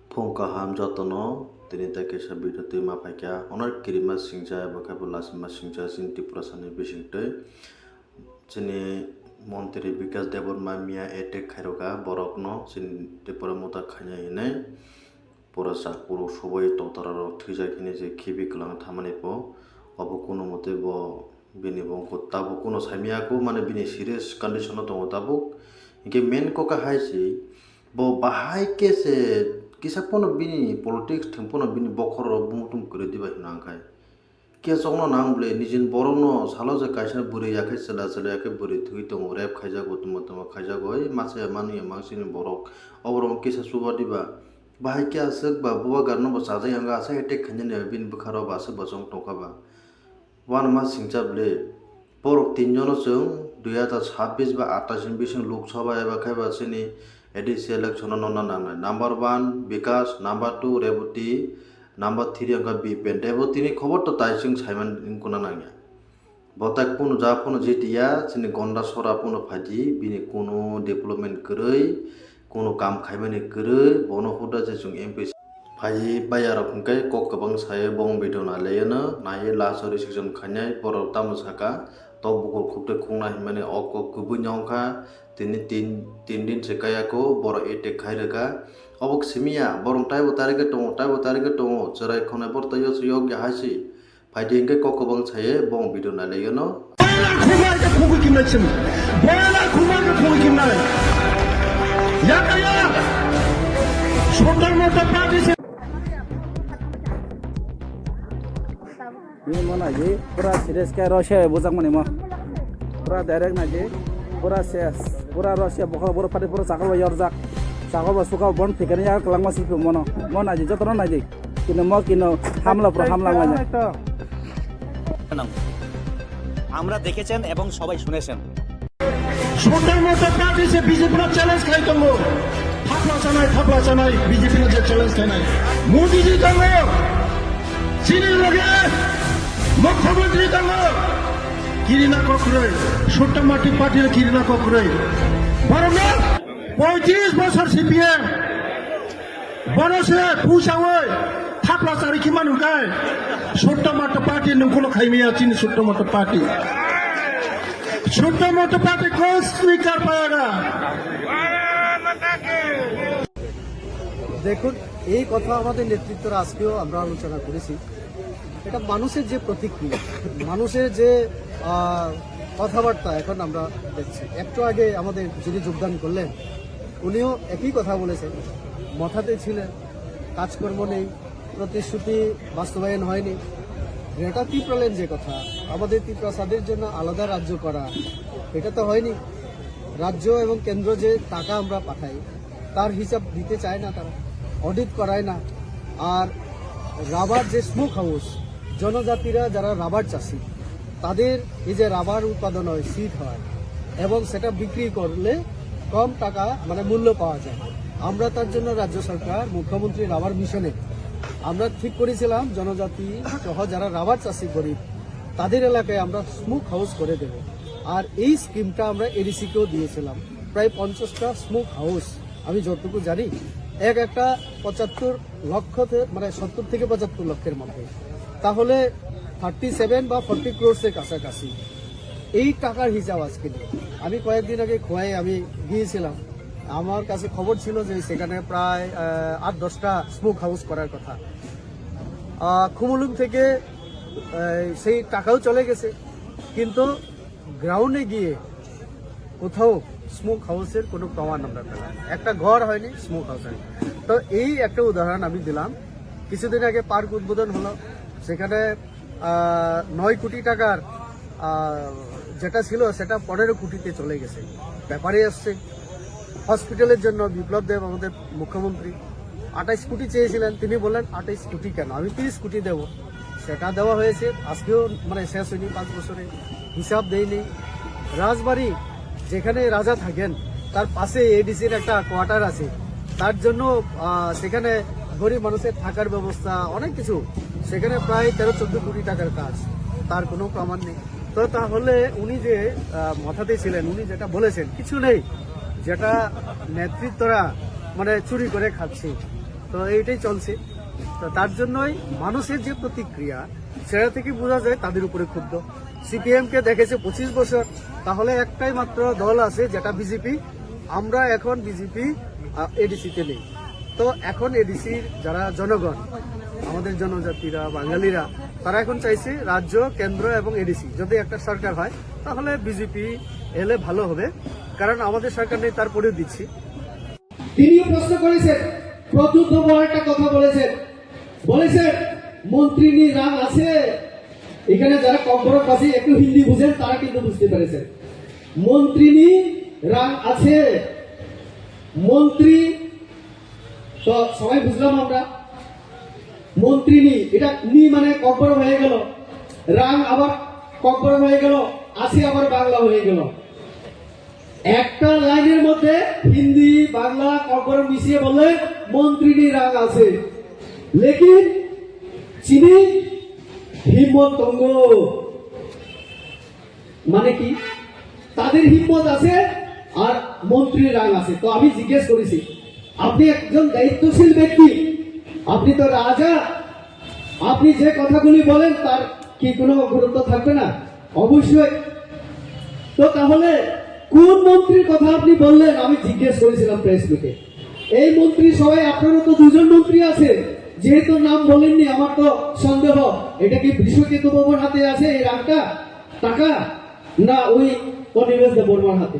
Phongka ham jotono tini ta kesa video tui ma paikya onar kirima singja eba kaibo lasima singja sin Tripurasani bisingtui chini Mantri Bikas Deborma Mia etek khairoka borokno sin Tripura muta khanya hinai pura sakpuro sobai tongtararo thuijakini je khibi klang thamani po obo kono mote bo bini bongko tabo kono saimiako mane bini serious condition tongo tabo inke main ko ka haisi bo bahai kese kisa pono bini politics tempono bini bokhoro bumutum kore diba hinangkai ke songno nangle nijin borono salo je kaisa buri yakai sela sela yakai buri thui tongo rap khaijago tumo khaijago ei mase manu mangsini borok oborom kisa suba diba bahai ke asek ba buwa garno bo sajai hanga asa etek khanjane bin bukharo ba asek bosong tongkaba wan mas singchable borok tinjono chung 2026 ba 28 bising loksaba eba khaiba sini ADC election nona nangna number 1 Bikas number 2 Rebuti number 3 angka Bipen Rebuti ni khobor to taising Simon inkuna nangya botak puno ja puno jitia sini gonda sora puno phaji bini kuno development koroi kuno kam khaimani koroi bono huda je chung MP phaji bayarok hingkai kok kabang saye bong video na leyana naye lasori section khanyai borok tamusaka to bukol khupte khungna himane ok kubu nyongkha tini tin din sekaya ko boro etek khaireka obok simia borong taibo tarike tongo cherai khone bor tayo suyog ya hasi phaidi hingke kok kabang saye bong video na leyano ini mana aja pura serius kayak Rusia bujang mana mah pura direct aja pura serius pura Rusia bukan pura pada pura sakal bayar sakal suka bon pikirnya kelang masih pun mana aja jatuh aja kino mau kino hamla aja আমরা দেখেছেন এবং সবাই শুনেছেন ছোটর মতো party সে বিজেপির challenge খাই করলো থাপলা চানাই বিজেপির যে চ্যালেঞ্জ খাই নাই মোদিজি করলো চীনের লগে মুখ্যমন্ত্রী করলো কিরিনা ককরই ছোট্ট মাটি পার্টির কিরিনা ককরই বরং 35 বছর সিপিএম বনসে পুষাওই থাপলা চারি কি মানুষ গায় ছোট্ট মাটি পার্টি নকুলো খাইমিয়া চীন ছোট্ট মাটি পার্টি छोटा मोटा पार्टी को स्वीकार पाएगा দেখুন এই কথা আমাদের নেতৃত্বরা আজকেও আমরা আলোচনা করেছি এটা মানুষের যে প্রতিক্রিয়া মানুষের যে কথাবার্তা এখন আমরা দেখছি একটু আগে আমাদের যিনি যোগদান করলেন উনিও একই কথা বলেছেন মাথাতে ছিলেন কাজকর্ম নেই প্রতিশ্রুতি বাস্তবায়ন হয়নি গ্রেটা ত্রিপুরালের যে কথা আমাদের ত্রিপুরাসাদের জন্য আলাদা রাজ্য করা এটা তো হয়নি রাজ্য এবং কেন্দ্র যে টাকা আমরা পাঠাই তার হিসাব দিতে চায় না তারা অডিট করায় না আর রাবার যে স্মোক হাউস জনজাতিরা যারা রাবার চাষি তাদের এই যে রাবার উৎপাদন হয় সিড হয় এবং সেটা বিক্রি করলে কম টাকা মানে মূল্য পাওয়া যায় আমরা তার জন্য রাজ্য সরকার মুখ্যমন্ত্রী রাবার মিশনে আমরা ঠিক করেছিলাম জনজাতি সহ যারা রাবার চাষি গরিব তাদের এলাকায় আমরা স্মোক হাউস করে দেব আর এই স্কিমটা আমরা এডিসিকেও দিয়েছিলাম প্রায় 50টা স্মোক হাউস আমি যতটুকু জানি একটা 75 লক্ষ মানে 70 থেকে 75 লক্ষের মধ্যে তাহলে 37 বা 40 ক্রোড়সের কাছাকাছি এই টাকার হিসাব আজকে নেই আমি কয়েকদিন আগে খোয়াই আমি গিয়েছিলাম আমার কাছে খবর ছিল যে সেখানে প্রায় 8-10টা স্মোক হাউস করার কথা খুমুলুং থেকে সেই টাকাও চলে গেছে কিন্তু গ্রাউন্ডে গিয়ে কোথাও স্মোক হাউসের কোনো প্রমাণ আমরা পেলাম একটা ঘর হয়নি স্মোক হাউস হয়নি তো এই একটা উদাহরণ আমি দিলাম কিছুদিন আগে পার্ক উদ্বোধন হলো সেখানে 9 কোটি টাকার যেটা ছিল সেটা 15 কোটিতে চলে গেছে ব্যাপারে আসছে হসপিটালের জন্য বিপ্লব দেব আমাদের মুখ্যমন্ত্রী 28 কোটি চেয়েছিলেন তিনি বললেন 28 কোটি কেন আমি 30 কোটি দেব সেটা দেওয়া হয়েছে আজকেও মানে শেষ হয়নি 5 বছরে হিসাব দেয়নি রাজবাড়ি যেখানে রাজা থাকেন তার পাশে এডিসির একটা কোয়ার্টার আছে তার জন্য সেখানে গরিব মানুষের থাকার ব্যবস্থা অনেক কিছু সেখানে প্রায় 13-14 কোটি টাকার কাজ তার কোনো প্রমাণ নেই তো তাহলে উনি যে মাথাতে ছিলেন উনি যেটা বলেছেন কিছু নেই যেটা নেতৃত্বরা মানে চুরি করে খাচ্ছে তো এইটাই চলছে। তো তার জন্যই মানুষের যে প্রতিক্রিয়া সেটা থেকে বোঝা যায় তাদের উপরে ক্ষুব্ধ। সিপিএম কে দেখেছে 25 বছর, তাহলে একটাই মাত্র দল আছে যেটা বিজেপি। আমরা এখন বিজেপি এডিসিতে নেই। তো এখন এডিসির যারা জনগণ, আমাদের জনজাতিরা, বাঙালিরা, তারা এখন চাইছে রাজ্য, কেন্দ্র এবং এডিসি যদি একটা সরকার হয় তাহলে বিজেপি এলে ভালো হবে, কারণ আমাদের সরকার নেই, তারপরেও দিচ্ছি। তিনিও প্রশ্ন করেছেন, প্রচুর বড় একটা কথা বলেছেন, মন্ত্রিনী রাং আছে। এখানে যারা কম্পরবাসী একটু হিন্দি বুঝেন তারা কিন্তু বুঝতে পেরেছেন, মন্ত্রিনী রাং আছে। মন্ত্রী তো সবাই বুঝলাম আমরা, মন্ত্রিনী এটা নি মানে কম্পর হয়ে গেল, রাং আবার কম্পর হয়ে গেল, আছে আবার বাংলা হয়ে গেল। একটা লাইনের মধ্যে হিন্দি বাংলা কম্পর মিশিয়ে বললে মন্ত্রিনী রাগ আছে, লেকিন চিনি হিম্মত তঙ্গ মানে কি, তাদের হিম্মত আছে আর মন্ত্রীর রাগ আছে। তো আমি জিজ্ঞেস করেছি, আপনি একজন দায়িত্বশীল ব্যক্তি, আপনি তো রাজা, আপনি যে কথাগুলি বলেন তার কি কোনো গুরুত্ব থাকবে না? অবশ্যই। তো তাহলে কোন মন্ত্রীর কথা আপনি বললেন? আমি জিজ্ঞেস করেছিলাম প্রেস মিটে। এই মন্ত্রী সবাই, আপনারও তো দুজন মন্ত্রী আছে, যেহেতু নাম বলেননি আমার তো সন্দেহ, এটা কি বিশ্বকেতু বাবুর হাতে আছে এই রাগটা টাকা, না ওই অনিমেষ দেববর্মার হাতে?